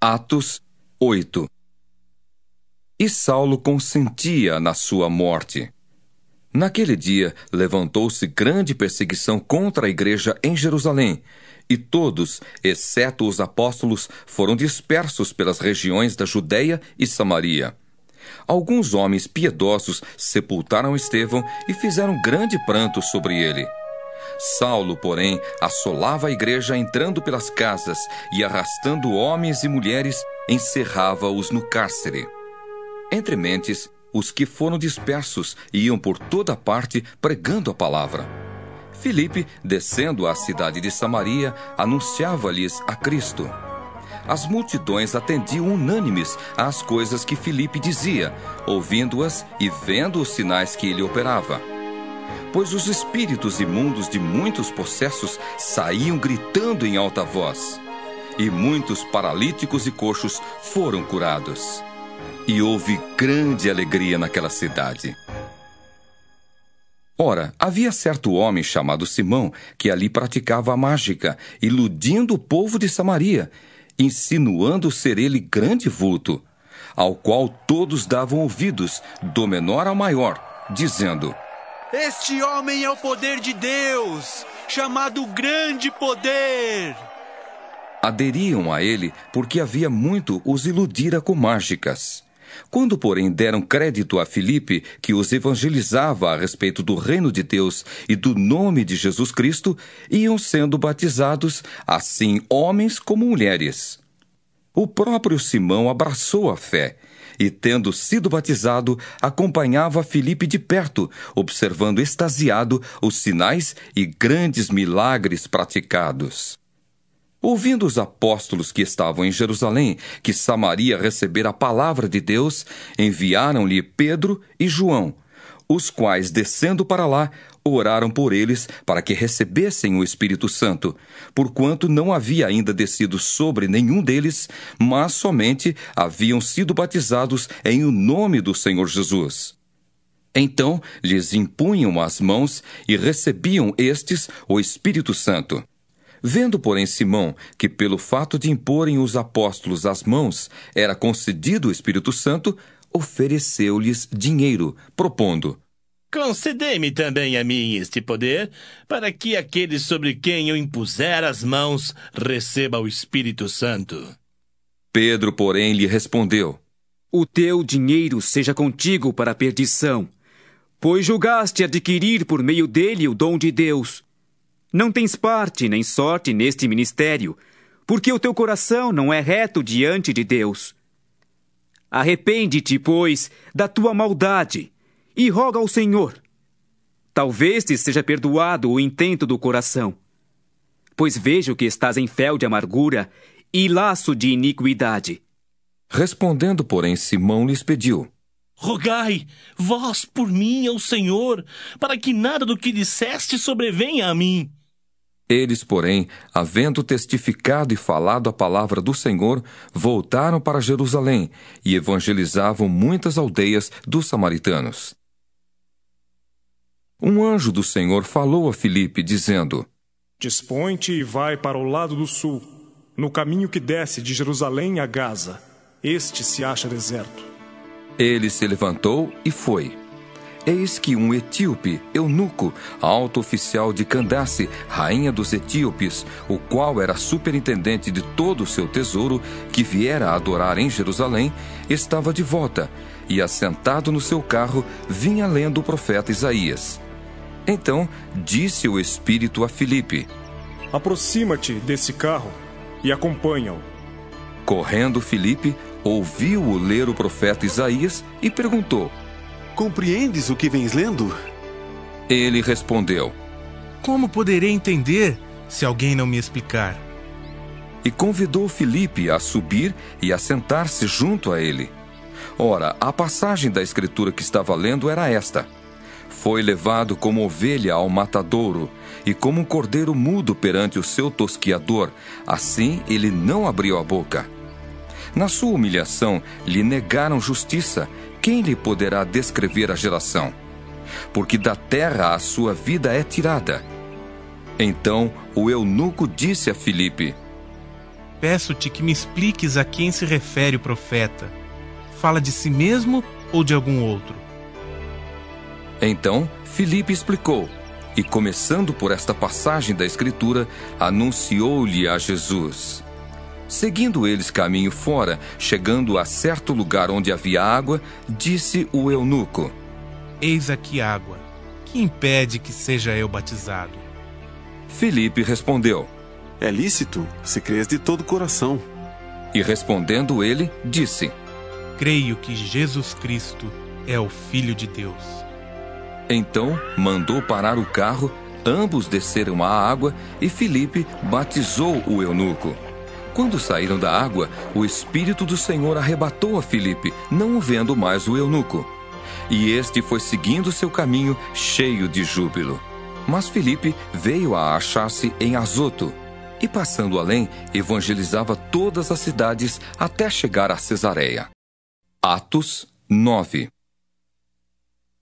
Atos 8. E Saulo consentia na sua morte. Naquele dia, levantou-se grande perseguição contra a igreja em Jerusalém, e todos, exceto os apóstolos, foram dispersos pelas regiões da Judeia e Samaria. Alguns homens piedosos sepultaram Estevão e fizeram grande pranto sobre ele. Saulo, porém, assolava a igreja entrando pelas casas e, arrastando homens e mulheres, encerrava-os no cárcere. Entre mentes, os que foram dispersos iam por toda parte pregando a palavra. Filipe, descendo à cidade de Samaria, anunciava-lhes a Cristo. As multidões atendiam unânimes às coisas que Filipe dizia, ouvindo-as e vendo os sinais que ele operava. Pois os espíritos imundos de muitos possessos saíam gritando em alta voz, e muitos paralíticos e coxos foram curados. E houve grande alegria naquela cidade. Ora, havia certo homem chamado Simão, que ali praticava a mágica, iludindo o povo de Samaria, insinuando ser ele grande vulto, ao qual todos davam ouvidos, do menor ao maior, dizendo: Este homem é o poder de Deus, chamado Grande Poder. Aderiam a ele porque havia muito os iludira com mágicas. Quando, porém, deram crédito a Filipe, que os evangelizava a respeito do reino de Deus e do nome de Jesus Cristo, iam sendo batizados, assim homens como mulheres. O próprio Simão abraçou a fé e, tendo sido batizado, acompanhava Filipe de perto, observando extasiado os sinais e grandes milagres praticados. Ouvindo os apóstolos que estavam em Jerusalém que Samaria recebera a palavra de Deus, enviaram-lhe Pedro e João, os quais, descendo para lá, oraram por eles para que recebessem o Espírito Santo, porquanto não havia ainda descido sobre nenhum deles, mas somente haviam sido batizados em o nome do Senhor Jesus. Então lhes impunham as mãos e recebiam estes o Espírito Santo. Vendo, porém, Simão que pelo fato de imporem os apóstolos as mãos era concedido o Espírito Santo, ofereceu-lhes dinheiro, propondo: Concedei-me também a mim este poder, para que aquele sobre quem eu impuser as mãos receba o Espírito Santo. Pedro, porém, lhe respondeu: O teu dinheiro seja contigo para a perdição, pois julgaste adquirir por meio dele o dom de Deus. Não tens parte nem sorte neste ministério, porque o teu coração não é reto diante de Deus. Arrepende-te, pois, da tua maldade, e roga ao Senhor. Talvez te seja perdoado o intento do coração, pois vejo que estás em fel de amargura e laço de iniquidade. Respondendo, porém, Simão lhes pediu: Rogai, vós por mim ao Senhor, para que nada do que disseste sobrevenha a mim. Eles, porém, havendo testificado e falado a palavra do Senhor, voltaram para Jerusalém e evangelizavam muitas aldeias dos samaritanos. Um anjo do Senhor falou a Filipe, dizendo: Dispõe-te e vai para o lado do sul, no caminho que desce de Jerusalém a Gaza. Este se acha deserto. Ele se levantou e foi. Eis que um etíope, eunuco, alto oficial de Candace, rainha dos etíopes, o qual era superintendente de todo o seu tesouro, que viera a adorar em Jerusalém, estava de volta, e assentado no seu carro, vinha lendo o profeta Isaías. Então disse o Espírito a Filipe: Aproxima-te desse carro e acompanha-o. Correndo Filipe, ouviu-o ler o profeta Isaías e perguntou: Compreendes o que vens lendo? Ele respondeu: Como poderei entender se alguém não me explicar? E convidou Filipe a subir e a sentar-se junto a ele. Ora, a passagem da escritura que estava lendo era esta: Foi levado como ovelha ao matadouro, e como um cordeiro mudo perante o seu tosquiador, assim ele não abriu a boca. Na sua humilhação lhe negaram justiça. Quem lhe poderá descrever a geração? Porque da terra a sua vida é tirada. Então o eunuco disse a Filipe: Peço-te que me expliques a quem se refere o profeta. Fala de si mesmo ou de algum outro? Então, Filipe explicou, e começando por esta passagem da Escritura, anunciou-lhe a Jesus. Seguindo eles caminho fora, chegando a certo lugar onde havia água, disse o eunuco: Eis aqui água. Que impede que seja eu batizado? Filipe respondeu: É lícito, se crês de todo o coração. E respondendo ele, disse: Creio que Jesus Cristo é o Filho de Deus. Então mandou parar o carro, ambos desceram à água e Filipe batizou o eunuco. Quando saíram da água, o Espírito do Senhor arrebatou a Filipe, não vendo mais o eunuco. E este foi seguindo seu caminho, cheio de júbilo. Mas Filipe veio a achar-se em Azoto, e passando além, evangelizava todas as cidades até chegar a Cesareia. Atos 9.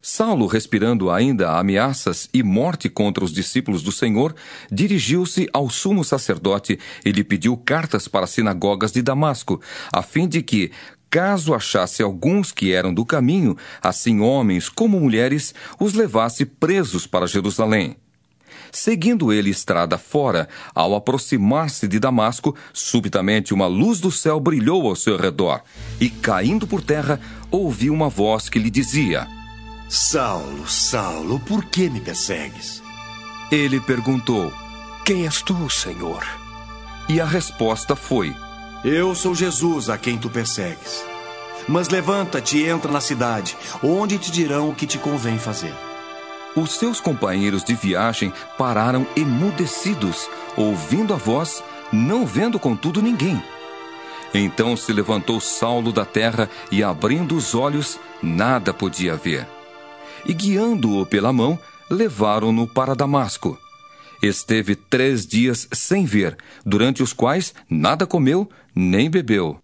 Saulo, respirando ainda ameaças e morte contra os discípulos do Senhor, dirigiu-se ao sumo sacerdote e lhe pediu cartas para as sinagogas de Damasco, a fim de que, caso achasse alguns que eram do caminho, assim homens como mulheres, os levasse presos para Jerusalém. Seguindo ele estrada fora, ao aproximar-se de Damasco, subitamente uma luz do céu brilhou ao seu redor, e, caindo por terra, ouviu uma voz que lhe dizia: Saulo, Saulo, por que me persegues? Ele perguntou: Quem és tu, Senhor? E a resposta foi: Eu sou Jesus, a quem tu persegues. Mas levanta-te e entra na cidade, onde te dirão o que te convém fazer. Os seus companheiros de viagem pararam emudecidos, ouvindo a voz, não vendo contudo ninguém. Então se levantou Saulo da terra e, abrindo os olhos, nada podia ver. E guiando-o pela mão, levaram-no para Damasco. Esteve 3 dias sem ver, durante os quais nada comeu nem bebeu.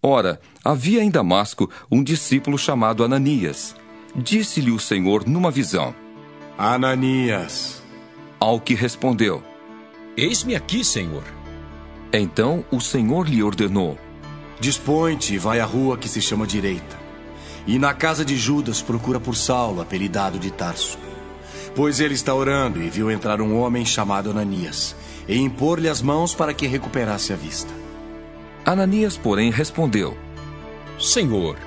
Ora, havia em Damasco um discípulo chamado Ananias. Disse-lhe o Senhor numa visão: Ananias. Ao que respondeu: Eis-me aqui, Senhor. Então o Senhor lhe ordenou: Dispõe-te e vai à rua que se chama Direita. E na casa de Judas procura por Saulo, apelidado de Tarso. Pois ele está orando e viu entrar um homem chamado Ananias, e impor-lhe as mãos para que recuperasse a vista. Ananias, porém, respondeu: Senhor,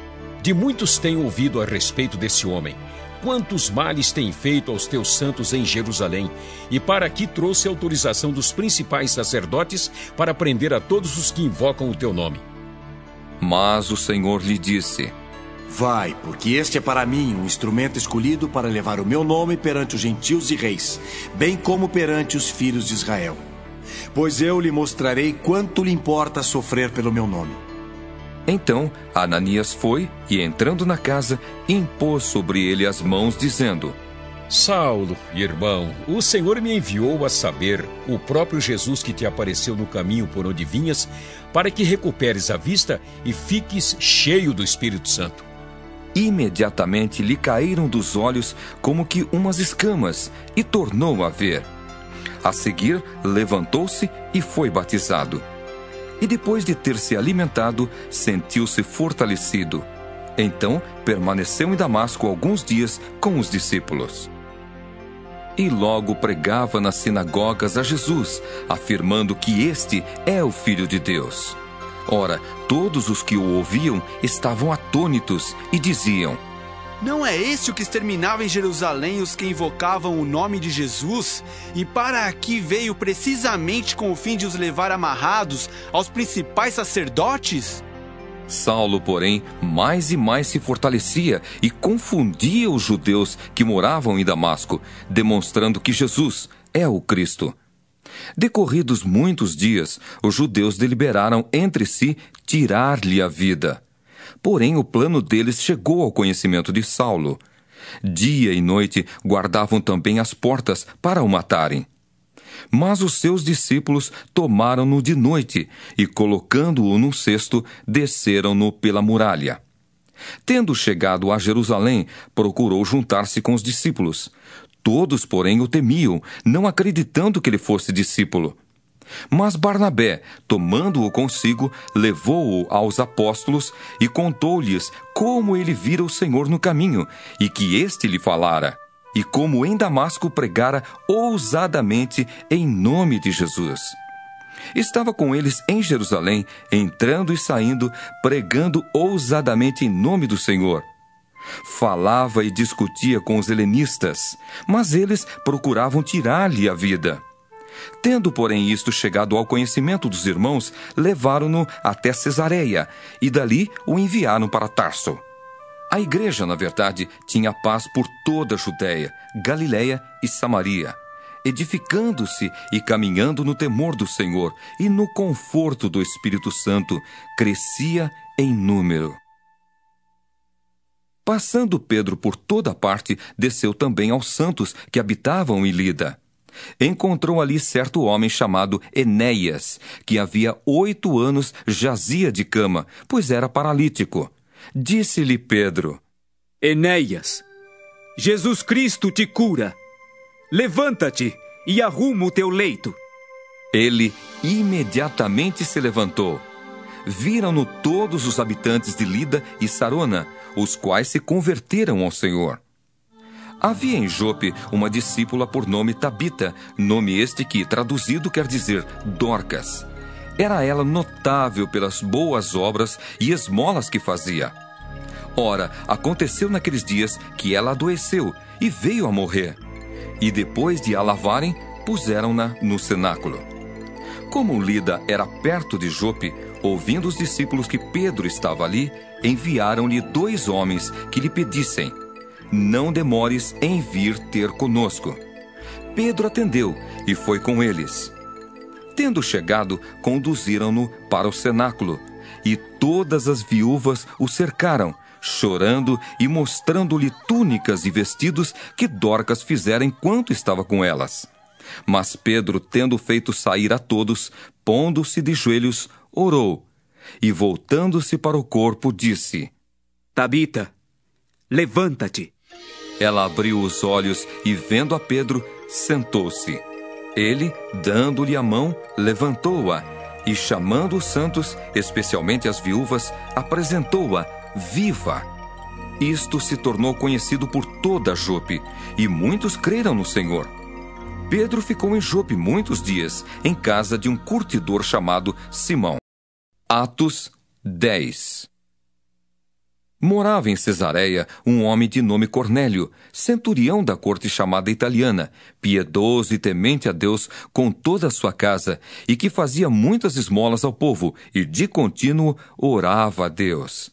de muitos tenho ouvido a respeito desse homem. Quantos males tem feito aos teus santos em Jerusalém, e para aqui trouxe autorização dos principais sacerdotes para prender a todos os que invocam o teu nome. Mas o Senhor lhe disse: Vai, porque este é para mim um instrumento escolhido para levar o meu nome perante os gentios e reis, bem como perante os filhos de Israel. Pois eu lhe mostrarei quanto lhe importa sofrer pelo meu nome. Então Ananias foi e, entrando na casa, impôs sobre ele as mãos, dizendo: Saulo, irmão, o Senhor me enviou a saber, o próprio Jesus que te apareceu no caminho por onde vinhas, para que recuperes a vista e fiques cheio do Espírito Santo. Imediatamente lhe caíram dos olhos como que umas escamas, e tornou a ver. A seguir, levantou-se e foi batizado. E depois de ter se alimentado, sentiu-se fortalecido. Então, permaneceu em Damasco alguns dias com os discípulos. E logo pregava nas sinagogas a Jesus, afirmando que este é o Filho de Deus. Ora, todos os que o ouviam estavam atônitos e diziam: Não é este o que exterminava em Jerusalém os que invocavam o nome de Jesus? E para aqui veio precisamente com o fim de os levar amarrados aos principais sacerdotes? Saulo, porém, mais e mais se fortalecia e confundia os judeus que moravam em Damasco, demonstrando que Jesus é o Cristo. Decorridos muitos dias, os judeus deliberaram entre si tirar-lhe a vida. Porém, o plano deles chegou ao conhecimento de Saulo. Dia e noite guardavam também as portas para o matarem. Mas os seus discípulos tomaram-no de noite e, colocando-o num cesto, desceram-no pela muralha. Tendo chegado a Jerusalém, procurou juntar-se com os discípulos. Todos, porém, o temiam, não acreditando que ele fosse discípulo. Mas Barnabé, tomando-o consigo, levou-o aos apóstolos e contou-lhes como ele vira o Senhor no caminho e que este lhe falara, e como em Damasco pregara ousadamente em nome de Jesus. Estava com eles em Jerusalém, entrando e saindo, pregando ousadamente em nome do Senhor. Falava e discutia com os helenistas, mas eles procuravam tirar-lhe a vida. Tendo, porém, isto chegado ao conhecimento dos irmãos, levaram-no até Cesareia, e dali o enviaram para Tarso. A igreja, na verdade, tinha paz por toda a Judéia, Galiléia e Samaria, edificando-se e caminhando no temor do Senhor e no conforto do Espírito Santo, crescia em número. Passando Pedro por toda parte, desceu também aos santos que habitavam em Lida. Encontrou ali certo homem chamado Enéias, que havia 8 anos jazia de cama, pois era paralítico. Disse-lhe Pedro: Enéias, Jesus Cristo te cura. Levanta-te e arruma o teu leito. Ele imediatamente se levantou. Viram-no todos os habitantes de Lida e Sarona, os quais se converteram ao Senhor. Havia em Jope uma discípula por nome Tabita, nome este que, traduzido, quer dizer Dorcas. Era ela notável pelas boas obras e esmolas que fazia. Ora, aconteceu naqueles dias que ela adoeceu e veio a morrer. E depois de a lavarem, puseram-na no cenáculo. Como Lida era perto de Jope, ouvindo os discípulos que Pedro estava ali, enviaram-lhe 2 homens que lhe pedissem: não demores em vir ter conosco. Pedro atendeu e foi com eles. Tendo chegado, conduziram-no para o cenáculo, e todas as viúvas o cercaram, chorando e mostrando-lhe túnicas e vestidos que Dorcas fizera enquanto estava com elas. Mas Pedro, tendo feito sair a todos, pondo-se de joelhos, orou, e voltando-se para o corpo, disse: Tabita, levanta-te. Ela abriu os olhos e, vendo a Pedro, sentou-se. Ele, dando-lhe a mão, levantou-a e, chamando os santos, especialmente as viúvas, apresentou-a viva. Isto se tornou conhecido por toda Jope, e muitos creram no Senhor. Pedro ficou em Jope muitos dias, em casa de um curtidor chamado Simão. Atos 10. Morava em Cesareia um homem de nome Cornélio, centurião da corte chamada italiana, piedoso e temente a Deus com toda a sua casa, e que fazia muitas esmolas ao povo, e de contínuo orava a Deus.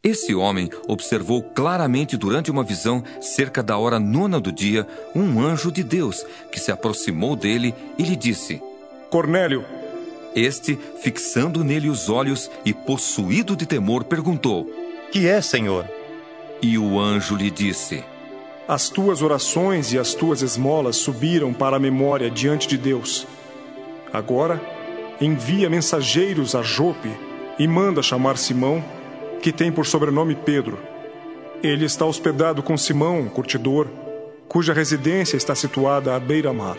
Esse homem observou claramente durante uma visão, cerca da hora 9 do dia, um anjo de Deus, que se aproximou dele e lhe disse: Cornélio. Este, fixando nele os olhos e possuído de temor, perguntou: Que é, Senhor? E o anjo lhe disse: As tuas orações e as tuas esmolas subiram para a memória diante de Deus. Agora, envia mensageiros a Jope e manda chamar Simão, que tem por sobrenome Pedro. Ele está hospedado com Simão, curtidor, cuja residência está situada à beira-mar.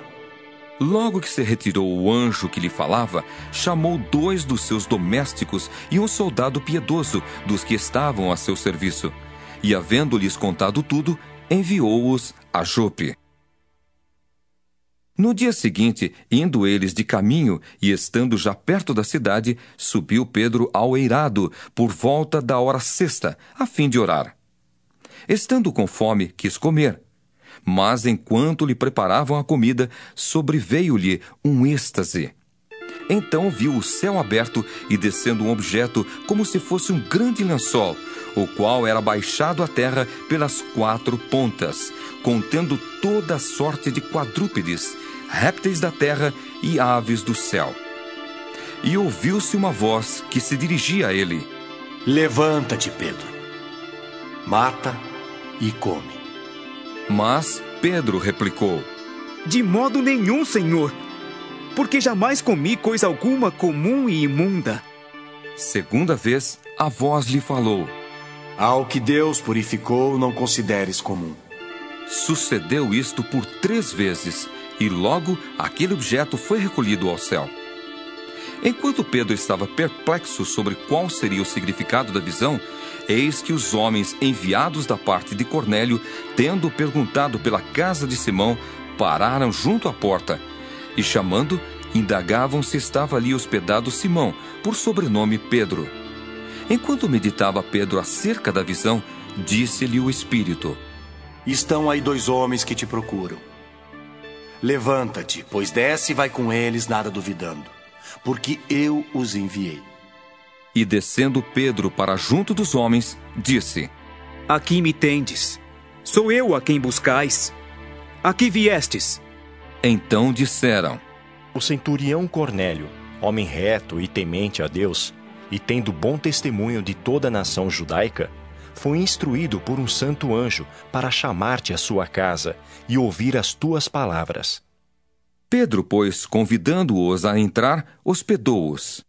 Logo que se retirou o anjo que lhe falava, chamou 2 dos seus domésticos e um soldado piedoso dos que estavam a seu serviço. E, havendo-lhes contado tudo, enviou-os a Jope. No dia seguinte, indo eles de caminho e estando já perto da cidade, subiu Pedro ao eirado por volta da hora 6, a fim de orar. Estando com fome, quis comer. Mas, enquanto lhe preparavam a comida, sobreveio-lhe um êxtase. Então viu o céu aberto e descendo um objeto como se fosse um grande lençol, o qual era baixado à terra pelas 4 pontas, contendo toda a sorte de quadrúpedes, répteis da terra e aves do céu. E ouviu-se uma voz que se dirigia a ele: Levanta-te, Pedro. Mata e come. Mas Pedro replicou: De modo nenhum, Senhor, porque jamais comi coisa alguma comum e imunda. Segunda vez, a voz lhe falou: Ao que Deus purificou, não consideres comum. Sucedeu isto por 3 vezes, e logo aquele objeto foi recolhido ao céu. Enquanto Pedro estava perplexo sobre qual seria o significado da visão, eis que os homens enviados da parte de Cornélio, tendo perguntado pela casa de Simão, pararam junto à porta e, chamando, indagavam se estava ali hospedado Simão, por sobrenome Pedro. Enquanto meditava Pedro acerca da visão, disse-lhe o Espírito: Estão aí 2 homens que te procuram. Levanta-te, pois desce e vai com eles, nada duvidando, porque eu os enviei. E descendo Pedro para junto dos homens, disse: Aqui me tendes. Sou eu a quem buscais. Aqui viestes. Então disseram: O centurião Cornélio, homem reto e temente a Deus, e tendo bom testemunho de toda a nação judaica, foi instruído por um santo anjo para chamar-te à sua casa e ouvir as tuas palavras. Pedro, pois, convidando-os a entrar, hospedou-os.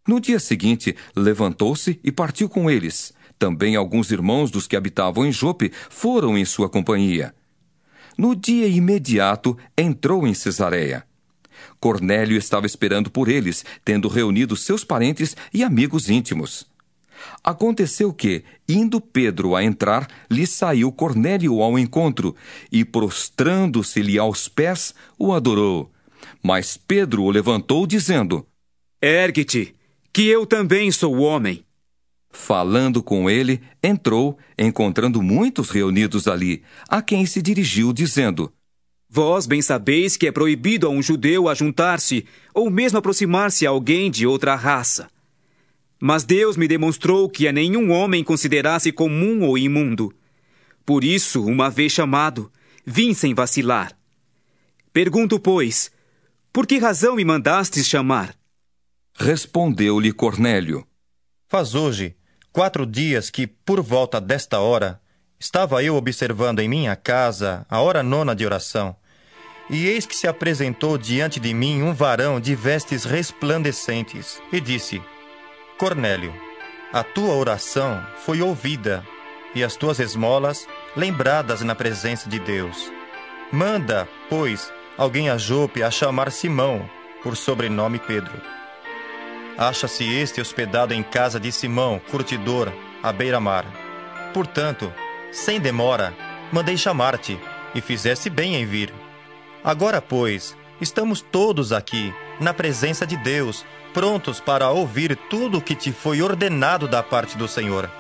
No dia seguinte, levantou-se e partiu com eles. Também alguns irmãos dos que habitavam em Jope foram em sua companhia. No dia imediato, entrou em Cesareia. Cornélio estava esperando por eles, tendo reunido seus parentes e amigos íntimos. Aconteceu que, indo Pedro a entrar, lhe saiu Cornélio ao encontro, e, prostrando-se-lhe aos pés, o adorou. Mas Pedro o levantou, dizendo: Ergue-te, que eu também sou homem. Falando com ele, entrou, encontrando muitos reunidos ali, a quem se dirigiu, dizendo: Vós bem sabeis que é proibido a um judeu ajuntar-se, ou mesmo aproximar-se a alguém de outra raça. Mas Deus me demonstrou que a nenhum homem considerasse comum ou imundo. Por isso, uma vez chamado, vim sem vacilar. Pergunto, pois, por que razão me mandastes chamar? Respondeu-lhe Cornélio: Faz hoje 4 dias que, por volta desta hora, estava eu observando em minha casa a hora 9ª de oração, e eis que se apresentou diante de mim um varão de vestes resplandecentes, e disse: Cornélio, a tua oração foi ouvida, e as tuas esmolas lembradas na presença de Deus. Manda, pois, alguém a Jope a chamar Simão, por sobrenome Pedro. Acha-se este hospedado em casa de Simão, curtidor, à beira-mar. Portanto, sem demora, mandei chamar-te, e fizeste bem em vir. Agora, pois, estamos todos aqui, na presença de Deus, prontos para ouvir tudo o que te foi ordenado da parte do Senhor.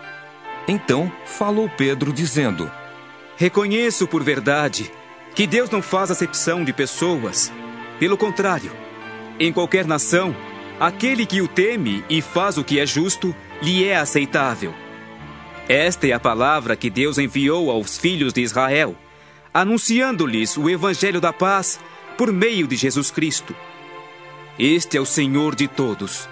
Então falou Pedro, dizendo: Reconheço por verdade que Deus não faz acepção de pessoas. Pelo contrário, em qualquer nação, aquele que o teme e faz o que é justo, lhe é aceitável. Esta é a palavra que Deus enviou aos filhos de Israel, anunciando-lhes o evangelho da paz por meio de Jesus Cristo. Este é o Senhor de todos.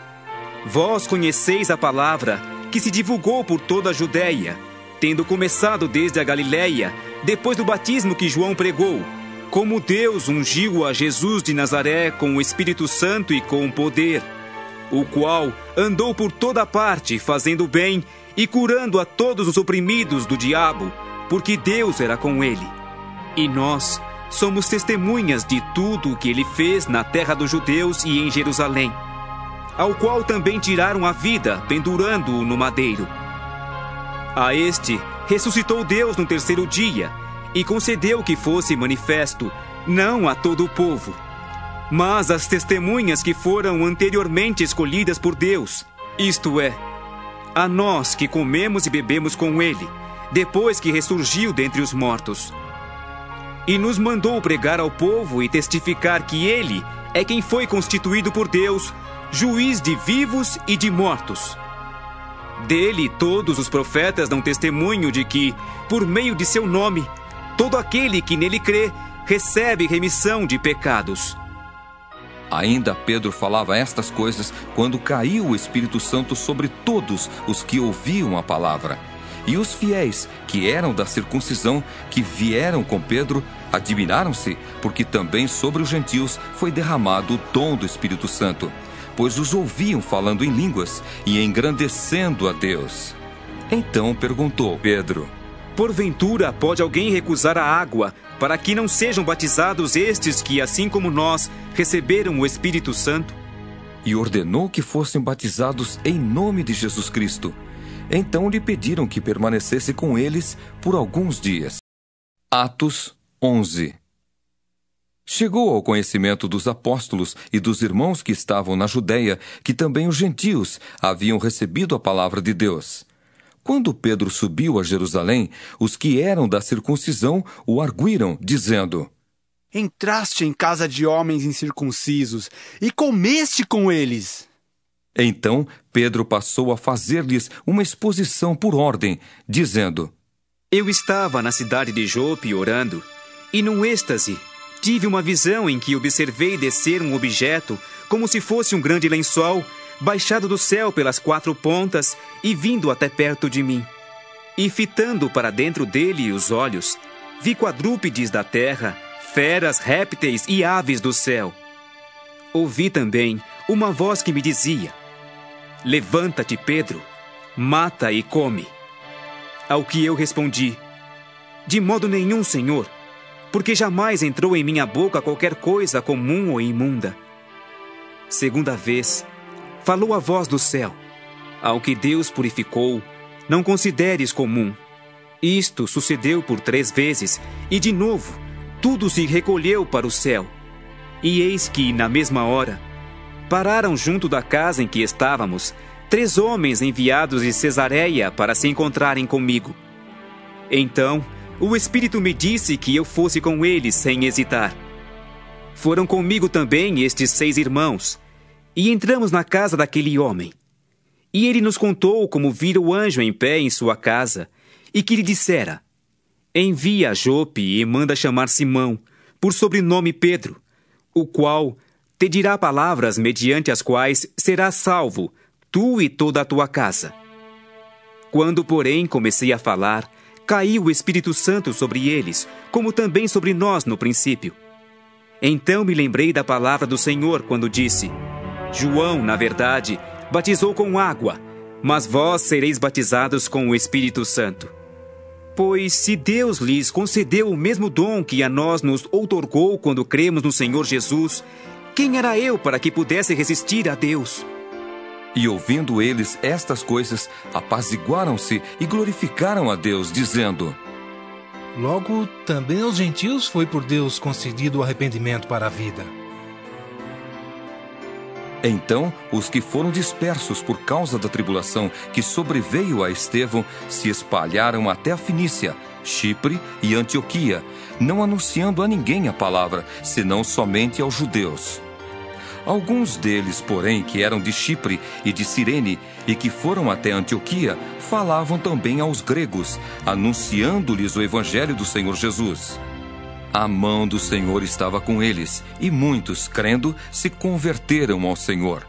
Vós conheceis a palavra que se divulgou por toda a Judéia, tendo começado desde a Galiléia, depois do batismo que João pregou, como Deus ungiu a Jesus de Nazaré com o Espírito Santo e com poder, o qual andou por toda parte fazendo bem e curando a todos os oprimidos do diabo, porque Deus era com ele. E nós somos testemunhas de tudo o que ele fez na terra dos judeus e em Jerusalém, ao qual também tiraram a vida, pendurando-o no madeiro. A este ressuscitou Deus no 3º dia e concedeu que fosse manifesto, não a todo o povo, mas às testemunhas que foram anteriormente escolhidas por Deus, isto é, a nós que comemos e bebemos com ele, depois que ressurgiu dentre os mortos. E nos mandou pregar ao povo e testificar que ele é quem foi constituído por Deus, juiz de vivos e de mortos. Dele todos os profetas dão testemunho de que, por meio de seu nome, todo aquele que nele crê recebe remissão de pecados. Ainda Pedro falava estas coisas quando caiu o Espírito Santo sobre todos os que ouviam a palavra. E os fiéis, que eram da circuncisão, que vieram com Pedro, admiraram-se, porque também sobre os gentios foi derramado o dom do Espírito Santo, pois os ouviam falando em línguas e engrandecendo a Deus. Então perguntou Pedro: Porventura, pode alguém recusar a água, para que não sejam batizados estes que, assim como nós, receberam o Espírito Santo? E ordenou que fossem batizados em nome de Jesus Cristo. Então lhe pediram que permanecesse com eles por alguns dias. Atos 11. Chegou ao conhecimento dos apóstolos e dos irmãos que estavam na Judéia que também os gentios haviam recebido a palavra de Deus. Quando Pedro subiu a Jerusalém, os que eram da circuncisão o arguíram, dizendo: Entraste em casa de homens incircuncisos e comeste com eles. Então Pedro passou a fazer-lhes uma exposição por ordem, dizendo: Eu estava na cidade de Jope orando, e num êxtase tive uma visão em que observei descer um objeto, como se fosse um grande lençol, baixado do céu pelas 4 pontas e vindo até perto de mim. E fitando para dentro dele os olhos, vi quadrúpedes da terra, feras, répteis e aves do céu. Ouvi também uma voz que me dizia: Levanta-te, Pedro, mata e come. Ao que eu respondi: De modo nenhum, Senhor, porque jamais entrou em minha boca qualquer coisa comum ou imunda. Segunda vez, falou a voz do céu: Ao que Deus purificou, não consideres comum. Isto sucedeu por 3 vezes, e de novo, tudo se recolheu para o céu. E eis que, na mesma hora, pararam junto da casa em que estávamos 3 homens enviados de Cesareia para se encontrarem comigo. Então, o Espírito me disse que eu fosse com eles sem hesitar. Foram comigo também estes 6 irmãos, e entramos na casa daquele homem. E ele nos contou como vira o anjo em pé em sua casa, e que lhe dissera: Envia a Jope e manda chamar Simão, por sobrenome Pedro, o qual te dirá palavras mediante as quais serás salvo, tu e toda a tua casa. Quando, porém, comecei a falar, caiu o Espírito Santo sobre eles, como também sobre nós no princípio. Então me lembrei da palavra do Senhor quando disse: João, na verdade, batizou com água, mas vós sereis batizados com o Espírito Santo. Pois se Deus lhes concedeu o mesmo dom que a nós nos outorgou quando cremos no Senhor Jesus, quem era eu para que pudesse resistir a Deus? E ouvindo eles estas coisas, apaziguaram-se e glorificaram a Deus, dizendo: Logo, também aos gentios foi por Deus concedido o arrependimento para a vida. Então, os que foram dispersos por causa da tribulação que sobreveio a Estevão se espalharam até a Fenícia, Chipre e Antioquia, não anunciando a ninguém a palavra, senão somente aos judeus. Alguns deles, porém, que eram de Chipre e de Cirene e que foram até Antioquia, falavam também aos gregos, anunciando-lhes o evangelho do Senhor Jesus. A mão do Senhor estava com eles, e muitos, crendo, se converteram ao Senhor.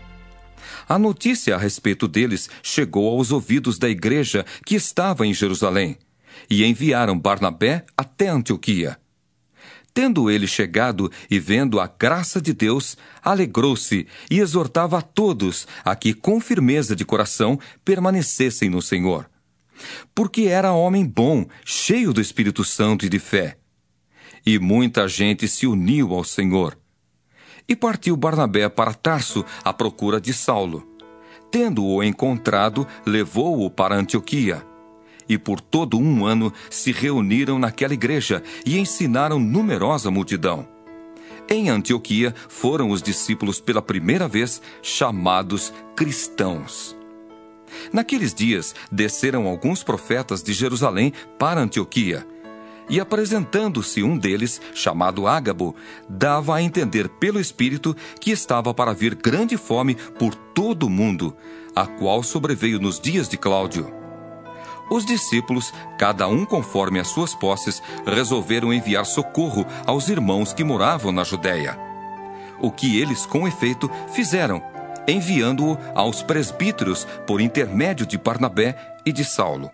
A notícia a respeito deles chegou aos ouvidos da igreja que estava em Jerusalém, e enviaram Barnabé até Antioquia. Tendo ele chegado e vendo a graça de Deus, alegrou-se e exortava a todos a que, com firmeza de coração, permanecessem no Senhor. Porque era homem bom, cheio do Espírito Santo e de fé. E muita gente se uniu ao Senhor. E partiu Barnabé para Tarso à procura de Saulo. Tendo-o encontrado, levou-o para Antioquia. E por todo 1 ano se reuniram naquela igreja e ensinaram numerosa multidão. Em Antioquia foram os discípulos pela primeira vez chamados cristãos. Naqueles dias desceram alguns profetas de Jerusalém para Antioquia. E apresentando-se um deles, chamado Ágabo, dava a entender pelo Espírito que estava para vir grande fome por todo o mundo, a qual sobreveio nos dias de Cláudio. Os discípulos, cada um conforme as suas posses, resolveram enviar socorro aos irmãos que moravam na Judéia. O que eles, com efeito, fizeram, enviando-o aos presbíteros por intermédio de Barnabé e de Saulo.